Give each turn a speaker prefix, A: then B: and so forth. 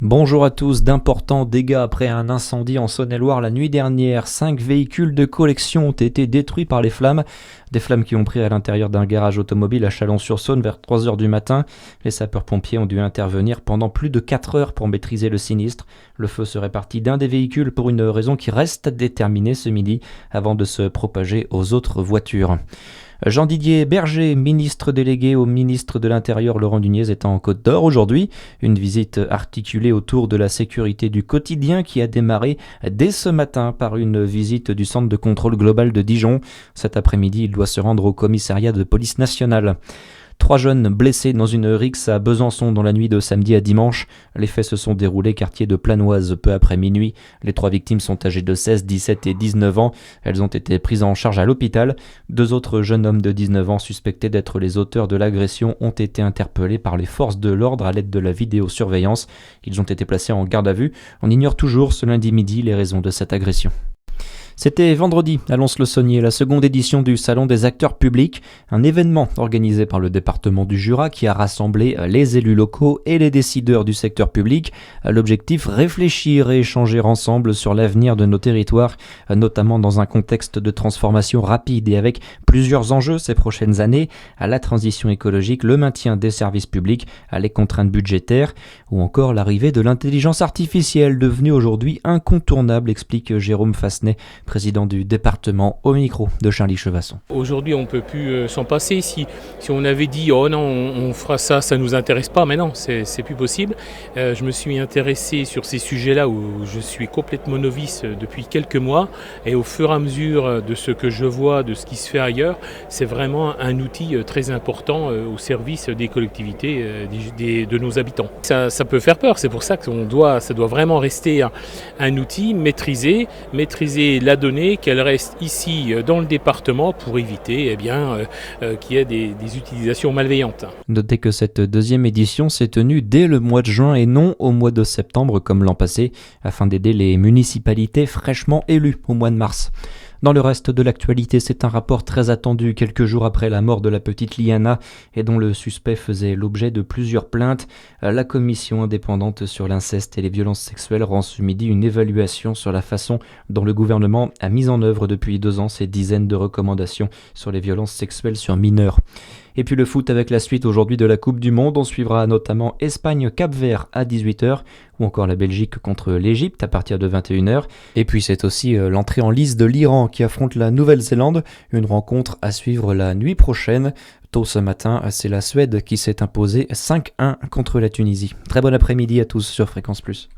A: Bonjour à tous, d'importants dégâts après un incendie en Saône-et-Loire la nuit dernière. 5 véhicules de collection ont été détruits par les flammes. Des flammes qui ont pris à l'intérieur d'un garage automobile à Chalon-sur-Saône vers 3 heures du matin. Les sapeurs-pompiers ont dû intervenir pendant plus de 4 heures pour maîtriser le sinistre. Le feu serait parti d'un des véhicules pour une raison qui reste à déterminer ce midi avant de se propager aux autres voitures. Jean-Didier Berger, ministre délégué au ministre de l'Intérieur Laurent Nunez, est en Côte d'Or aujourd'hui. Une visite articulée autour de la sécurité du quotidien qui a démarré dès ce matin par une visite du centre de contrôle global de Dijon. Cet après-midi, il doit se rendre au commissariat de police nationale. 3 jeunes blessés dans une rixe à Besançon dans la nuit de samedi à dimanche. Les faits se sont déroulés quartier de Planoise peu après minuit. Les 3 victimes sont âgées de 16, 17 et 19 ans. Elles ont été prises en charge à l'hôpital. 2 autres jeunes hommes de 19 ans suspectés d'être les auteurs de l'agression ont été interpellés par les forces de l'ordre à l'aide de la vidéosurveillance. Ils ont été placés en garde à vue. On ignore toujours ce lundi midi les raisons de cette agression. C'était vendredi à Lons-le-Saunier, la seconde édition du Salon des acteurs publics, un événement organisé par le département du Jura qui a rassemblé les élus locaux et les décideurs du secteur public. L'objectif, réfléchir et échanger ensemble sur l'avenir de nos territoires, notamment dans un contexte de transformation rapide et avec plusieurs enjeux ces prochaines années, à la transition écologique, le maintien des services publics, à les contraintes budgétaires ou encore l'arrivée de l'intelligence artificielle devenue aujourd'hui incontournable, explique Jérôme Fassenet, président du département, au micro de Charlie Chevasson.
B: Aujourd'hui, on ne peut plus s'en passer. Si on avait dit « Oh non, on fera ça, ça ne nous intéresse pas », mais non, c'est plus possible. Je me suis intéressé sur ces sujets-là où je suis complètement novice depuis quelques mois. Et au fur et à mesure de ce que je vois, de ce qui se fait ailleurs, c'est vraiment un outil très important au service des collectivités, de nos habitants. Ça peut faire peur, c'est pour ça que ça doit vraiment rester un outil maîtrisé la donnée, qu'elle reste ici dans le département pour éviter qu'il y ait des utilisations malveillantes.
A: Notez que cette deuxième édition s'est tenue dès le mois de juin et non au mois de septembre comme l'an passé, afin d'aider les municipalités fraîchement élues au mois de mars. Dans le reste de l'actualité, c'est un rapport très attendu quelques jours après la mort de la petite Liana et dont le suspect faisait l'objet de plusieurs plaintes. La commission indépendante sur l'inceste et les violences sexuelles rend ce midi une évaluation sur la façon dont le gouvernement a mis en œuvre depuis 2 ans ces dizaines de recommandations sur les violences sexuelles sur mineurs. Et puis le foot avec la suite aujourd'hui de la Coupe du Monde. On suivra notamment Espagne-Cap-Vert à 18h ou encore la Belgique contre l'Égypte à partir de 21h. Et puis c'est aussi l'entrée en lice de l'Iran qui affronte la Nouvelle-Zélande. Une rencontre à suivre la nuit prochaine. Tôt ce matin, c'est la Suède qui s'est imposée 5-1 contre la Tunisie. Très bon après-midi à tous sur Fréquence Plus.